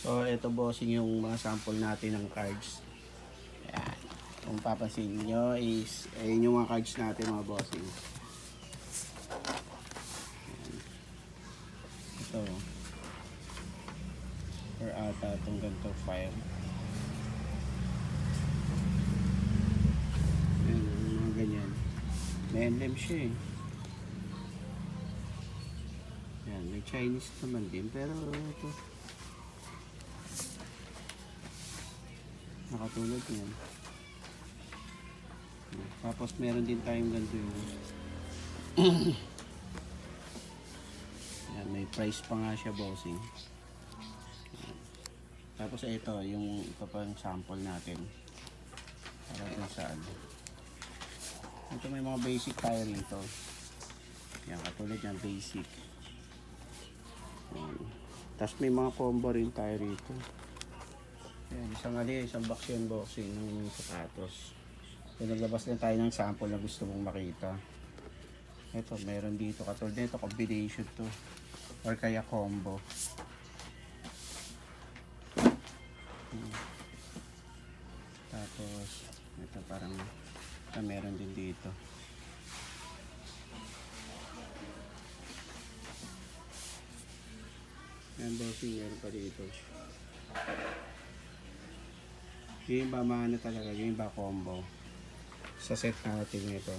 So ito bossing yung mga sample natin ng cards. Ayan. Kung papansin nyo is ayun yung mga cards natin mga bossing. Ayan. Ito. Or ata itong ganito file. Ayan, mga ganyan. May emblem siya eh. Ayan, may Chinese naman din pero ito nakatulad yan. Tapos meron din tayong ganito yung ayan, may price pa nga siya bossing. Ayan. Tapos ito yung ito pa yung sample natin para dun sa ano. Ito may mga basic tayo rito. Ayan, katulad yan basic. Ayan. Tapos may mga combo rin tayo rito. Ayan, isang box yan boxing ng sapatos. So, naglabas din tayo ng sample na gusto mong makita. Ito, meron dito. Katulad nito, combination to. Or kaya combo. Tapos, ito parang ito, meron din dito. Ayan bossing, meron pa dito. Yung ba maano talaga, yung ba combo sa set natin ito.